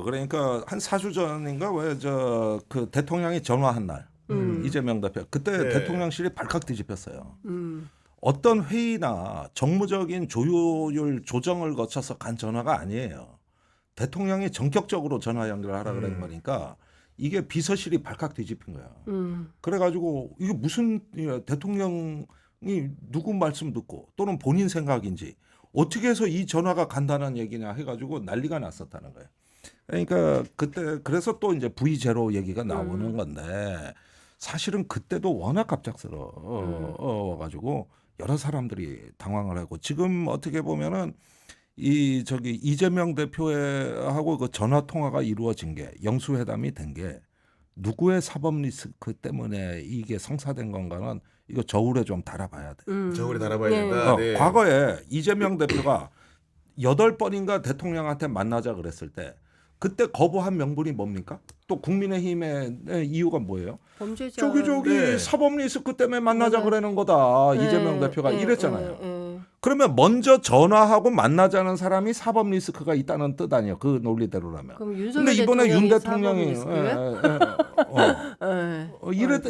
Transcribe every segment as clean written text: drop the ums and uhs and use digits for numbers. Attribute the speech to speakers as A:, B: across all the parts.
A: 그러니까 한 4주 전인가 왜 저 그 대통령이 전화한 날 이재명 대표 그때
B: 네.
A: 대통령실이 발칵 뒤집혔어요. 어떤 회의나 정무적인 조율 조정을 거쳐서 간 전화가 아니에요. 대통령이 전격적으로 전화 연결하라 그런 거니까 이게 비서실이 발칵 뒤집힌 거야. 그래가지고 이게 무슨 대통령이 누구 말씀 듣고 또는 본인 생각인지 어떻게 해서 이 전화가 간다는 얘기냐 해가지고 난리가 났었다는 거예요. 그러니까 그때 그래서 또 이제 V0 얘기가 나오는 건데 사실은 그때도 워낙 갑작스러워 가지고 여러 사람들이 당황을 하고 지금 어떻게 보면은 이 저기 이재명 대표하고 그 전화 통화가 이루어진 게 영수회담이 된 게 누구의 사법 리스크 때문에 이게 성사된 건가는 이거 저울에 좀 달아봐야 돼.
B: 저울에 달아봐야
C: 네.
B: 된다. 네.
A: 과거에 이재명 대표가 8번인가 대통령한테 만나자 그랬을 때 그때 거부한 명분이 뭡니까? 또 국민의힘의 이유가 뭐예요?
C: 범죄자.
A: 저기
B: 네.
A: 사법 리스크 때문에 만나자
C: 네.
A: 그러는 거다.
C: 네,
A: 이재명 대표가
C: 네,
A: 이랬잖아요.
C: 네.
A: 그러면 먼저 전화하고 만나자는 사람이 사법 리스크가 있다는 뜻 아니에요. 그 논리대로라면.
C: 그럼 윤석열
A: 근데 이번에 윤 대통령이
C: 네.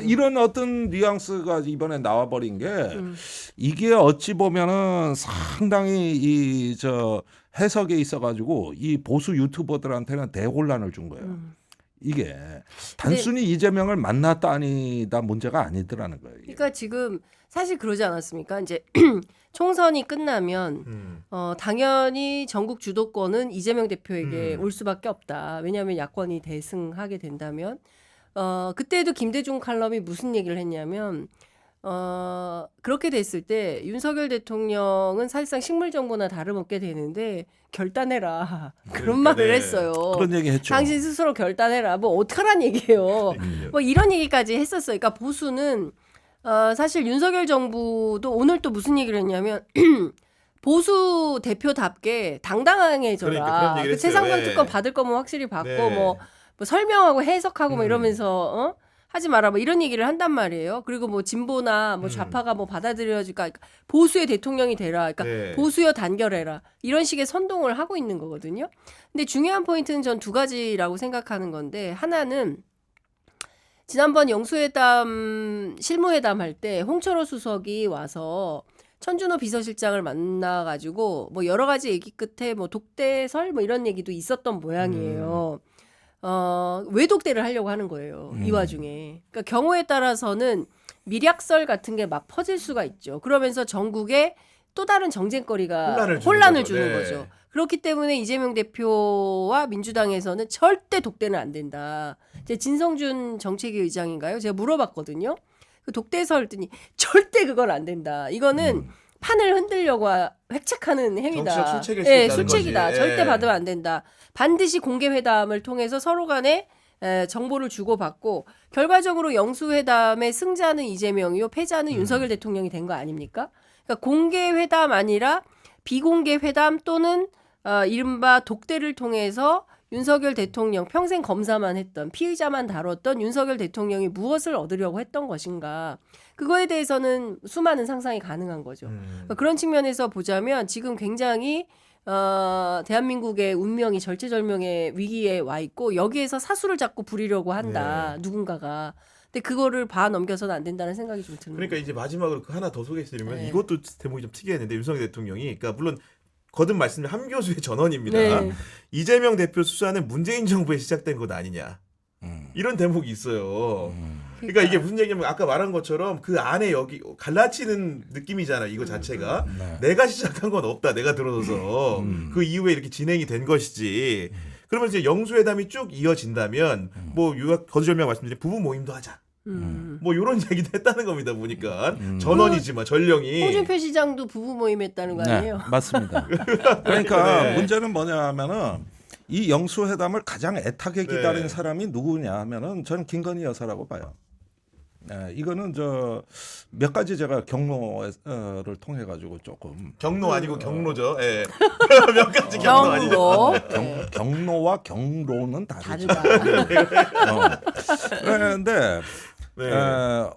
A: 이런 어떤 뉘앙스가 이번에 나와버린 게 이게 어찌 보면은 상당히 이 저 해석에 있어가지고 이 보수 유튜버들한테는 대혼란을 준 거예요. 이게 단순히 이재명을 만났다 아니다 문제가 아니더라는 거예요. 이게.
C: 그러니까 지금 사실 그러지 않았습니까? 이제 총선이 끝나면 당연히 전국 주도권은 이재명 대표에게 올 수밖에 없다. 왜냐하면 야권이 대승하게 된다면 그때도 김대중 칼럼이 무슨 얘기를 했냐면 그렇게 됐을 때 윤석열 대통령은 사실상 식물정부나 다름없게 되는데 결단해라. 그런 말을
B: 네.
C: 했어요.
A: 그런 얘기 했죠.
C: 당신 스스로 결단해라. 뭐 어떡하란 얘기예요. 뭐 이런 얘기까지 했었어요. 그러니까 보수는 사실 윤석열 정부도 오늘 또 무슨 얘기를 했냐면 보수 대표답게 당당하게져라.
B: 그러니까 그런 얘기를 했어요.
C: 최상병
B: 네.
C: 특검 받을 거면 확실히 받고
B: 네.
C: 뭐 설명하고 해석하고 뭐 이러면서 하지 마라 뭐 이런 얘기를 한단 말이에요. 그리고 뭐 진보나 뭐 좌파가 뭐 받아들여질까 그러니까 보수의 대통령이 되라. 그러니까
B: 네.
C: 보수여 단결해라. 이런 식의 선동을 하고 있는 거거든요. 근데 중요한 포인트는 전 두 가지라고 생각하는 건데 하나는 지난번 영수회담 실무회담 할 때 홍철호 수석이 와서 천준호 비서실장을 만나가지고 뭐 여러 가지 얘기 끝에 뭐 독대설 뭐 이런 얘기도 있었던 모양이에요. 왜 독대를 하려고 하는 거예요. 이 와중에. 그러니까 경우에 따라서는 미략설 같은 게 막 퍼질 수가 있죠. 그러면서 전국에 또 다른 정쟁거리가 혼란을 주는
B: 네.
C: 거죠. 그렇기 때문에 이재명 대표와 민주당에서는 절대 독대는 안 된다. 이제 진성준 정책위 의장인가요? 제가 물어봤거든요. 그 독대설 했더니 절대 그건 안 된다. 이거는 판을 흔들려고 획책하는 행위다.
B: 정치적 술책일 수 있다는
C: 술책이다.
B: 거지.
C: 절대
B: 예.
C: 받으면 안 된다. 반드시 공개 회담을 통해서 서로 간에 정보를 주고받고 결과적으로 영수회담의 승자는 이재명이요 패자는 윤석열 대통령이 된 거 아닙니까? 그러니까 공개 회담 아니라 비공개 회담 또는 이른바 독대를 통해서 윤석열 대통령 평생 검사만 했던 피의자만 다뤘던 윤석열 대통령이 무엇을 얻으려고 했던 것인가. 그거에 대해서는 수많은 상상이 가능한 거죠. 그러니까 그런 측면에서 보자면 지금 굉장히 대한민국의 운명이 절체절명의 위기에 와 있고 여기에서 사수를 자꾸 부리려고 한다. 누군가가. 근데 그거를 봐 넘겨서는 안 된다는 생각이 좀 드는
B: 그러니까
C: 거예요.
B: 이제 마지막으로 하나 더 소개해드리면
C: 네.
B: 이것도 대목이 좀 특이했는데 윤석열 대통령이 그러니까 물론 거듭 말씀드린 한 교수의 전언입니다.
C: 네.
B: 이재명 대표 수사는 문재인 정부에 시작된 것 아니냐. 이런 대목이 있어요. 그러니까 이게 무슨 얘기냐면 아까 말한 것처럼 그 안에 여기 갈라치는 느낌이잖아요. 이거 자체가 내가 시작한 건 없다. 내가 들어서서 그 이후에 이렇게 진행이 된 것이지. 그러면 이제 영수회담이 쭉 이어진다면 뭐 거두절미하고 말씀드린 부부 모임도 하자. 뭐 이런 얘기도 했다는 겁니다. 보니까 전원이지만 전령이.
C: 홍준표 시장도 부부 모임했다는 거 아니에요?
A: 네, 맞습니다. 그러니까
B: 네.
A: 문제는 뭐냐면은 이 영수회담을 가장 애타게 기다린
B: 네.
A: 사람이 누구냐 하면은 저는 김건희 여사라고 봐요. 네, 이거는 저 몇 가지 제가 경로를 통해 가지고 조금
B: 경로 아니고 경로죠. 예. 몇 가지 경로 아니죠.
C: 경로.
A: 경로와 경로는 다르죠.
C: 다르다.
A: 그런데
B: 네.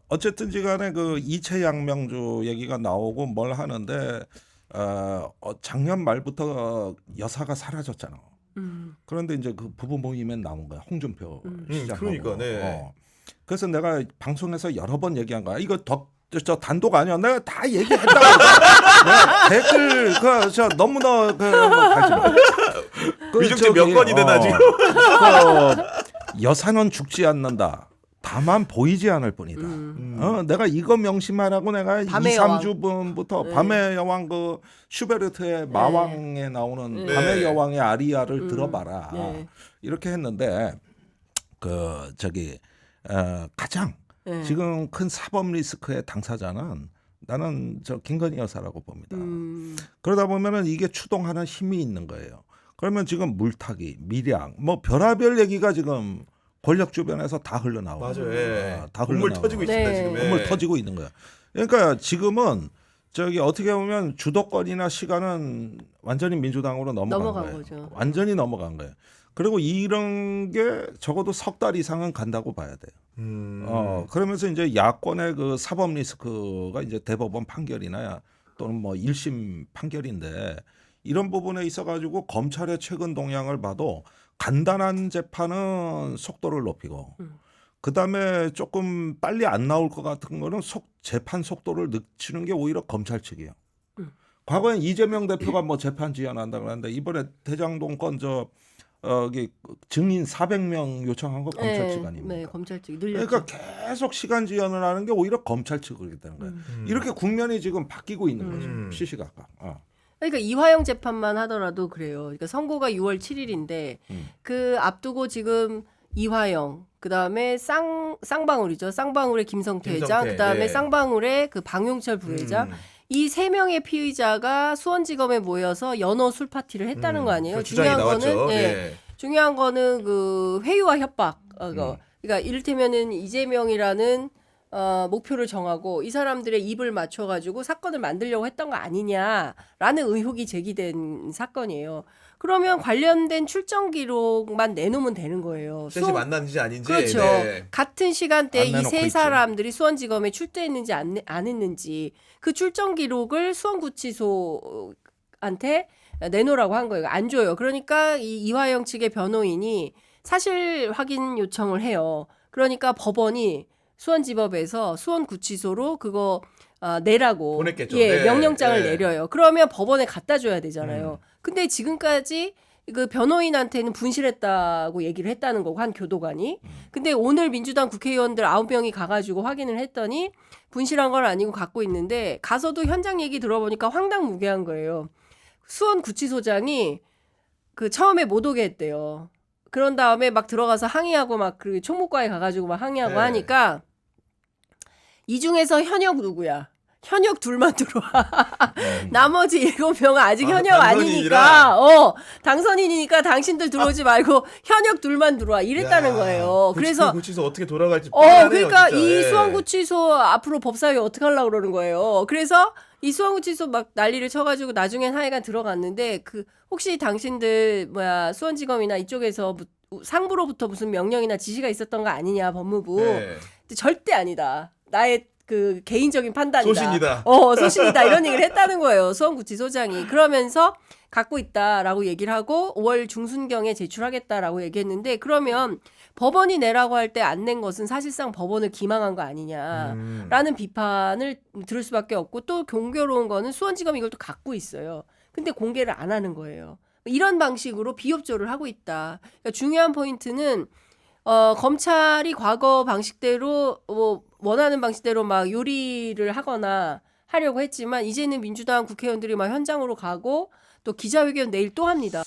A: 어쨌든지간에 그 이채양명주 얘기가 나오고 뭘 하는데 작년 말부터 여사가 사라졌잖아. 그런데 이제 그 부부 모임에 나온 거야. 홍준표 시장하고.
B: 그러니까, 네.
A: 그래서 내가 방송에서 여러 번 얘기한 거야. 이거 저 단독 아니야. 내가 다 얘기했다고. 내가 댓글 저 너무나 가지 마.
B: 위중죄 몇 건이 되나 지금?
A: 여사는 죽지 않는다. 다만 보이지 않을 뿐이다. 내가 이거 명심하라고 내가 2,
C: 밤의 여왕.
A: 3주 전부터
C: 네.
A: 밤의 여왕 그 슈베르트의 마왕에 나오는
C: 네.
A: 밤의 여왕의 아리아를 들어봐라.
C: 네.
A: 이렇게 했는데 가장
C: 네.
A: 지금 큰 사법 리스크의 당사자는 나는 저 김건희 여사라고 봅니다. 그러다 보면은 이게 추동하는 힘이 있는 거예요. 그러면 지금 물타기, 밀양, 뭐 별의별 얘기가 지금 권력 주변에서 다 흘러나오고,
B: 맞아요. 예.
A: 다
B: 건물
A: 흘러나오고.
B: 터지고 있습니다
C: 네.
B: 지금. 예.
A: 건물 터지고 있는 거야. 그러니까 지금은 어떻게 보면 주도권이나 시간은 완전히 민주당으로 넘어간 거예요.
C: 거죠.
A: 완전히 넘어간 거예요. 그리고 이런 게 적어도 석 달 이상은 간다고 봐야 돼요. 그러면서 이제 야권의 그 사법 리스크가 이제 대법원 판결이나 또는 뭐 1심 판결인데 이런 부분에 있어 가지고 검찰의 최근 동향을 봐도 간단한 재판은 속도를 높이고 그다음에 조금 빨리 안 나올 것 같은 거는 재판 속도를 늦추는 게 오히려 검찰 측이에요. 과거엔 이재명 대표가 뭐 재판 지연한다 그러는데 이번에 대장동 건 증인 400명 요청한 거 검찰 측 아닙니까?
C: 네, 검찰 측이 늘렸죠.
A: 그러니까 계속 시간 지연을 하는 게 오히려 검찰 측이기 때문에 이렇게 국면이 지금 바뀌고 있는 거죠. 시시각각.
C: 그러니까 이화영 재판만 하더라도 그래요. 그러니까 선고가 6월 7일인데 그 앞두고 지금 이화영, 그다음에 쌍방울이죠. 쌍방울의 김성태 회장, 그다음에
B: 네.
C: 쌍방울의 그 방용철 부회장. 이 세 명의 피의자가 수원지검에 모여서 연어 술 파티를 했다는 거 아니에요?
B: 그 주장이 나왔죠. 네.
C: 중요한 거는 그 회유와 협박. 그러니까 이를테면은 이재명이라는 목표를 정하고 이 사람들의 입을 맞춰가지고 사건을 만들려고 했던 거 아니냐라는 의혹이 제기된 사건이에요. 그러면 관련된 출정 기록만 내놓으면 되는 거예요.
B: 셋이 만났는지 아닌지.
C: 그렇죠.
B: 네.
C: 같은 시간대에
A: 안
C: 이
A: 내놓고
C: 세
A: 있지.
C: 사람들이 수원지검에 출두했는지 안 했는지 그 출정 기록을 수원구치소한테 내놓으라고 한 거예요. 안 줘요. 그러니까 이 이화영 측의 변호인이 사실 확인 요청을 해요. 그러니까 법원이 수원지법에서 수원구치소로 그거 내라고
B: 보냈겠죠.
C: 예,
B: 네.
C: 명령장을
B: 네.
C: 내려요. 그러면 법원에 갖다 줘야 되잖아요. 근데 지금까지 그 변호인한테는 분실했다고 얘기를 했다는 거고 한 교도관이. 근데 오늘 민주당 국회의원들 9명이 가가지고 확인을 했더니 분실한 건 아니고 갖고 있는데 가서도 현장 얘기 들어보니까 황당무계한 거예요. 수원구치소장이 그 처음에 못 오게 했대요. 그런 다음에 막 들어가서 항의하고 막 그 총무과에 가가지고 막 항의하고
B: 네.
C: 하니까 이 중에서 현역 누구야? 현역 둘만 들어와. 나머지 7명은 아직 현역
B: 당선인이라.
C: 아니니까. 당선인이니까 당신들 들어오지 말고 현역 둘만 들어와. 이랬다는 거예요. 그래서
B: 구치소 어떻게 돌아갈지 뻔하네요,
C: 그러니까
B: 진짜.
C: 이
B: 예.
C: 수원구치소 앞으로 법사위 어떻게 하려고 그러는 거예요. 그래서 이 수원구치소 막 난리를 쳐가지고 나중엔 하여간 들어갔는데 그 혹시 당신들 수원지검이나 이쪽에서 상부로부터 무슨 명령이나 지시가 있었던 거 아니냐 법무부.
B: 네.
C: 근데 절대 아니다. 나의 그 개인적인 판단이다.
B: 소신이다.
C: 소신이다. 이런 얘기를 했다는 거예요. 수원구치소장이. 그러면서 갖고 있다라고 얘기를 하고 5월 중순경에 제출하겠다라고 얘기했는데 그러면 법원이 내라고 할 때 안 낸 것은 사실상 법원을 기망한 거 아니냐라는 비판을 들을 수밖에 없고 또 공교로운 거는 수원지검이 이걸 또 갖고 있어요. 근데 공개를 안 하는 거예요. 이런 방식으로 비협조를 하고 있다. 그러니까 중요한 포인트는 검찰이 과거 방식대로 원하는 방식대로 막 요리를 하거나 하려고 했지만 이제는 민주당 국회의원들이 막 현장으로 가고 또 기자회견 내일 또 합니다.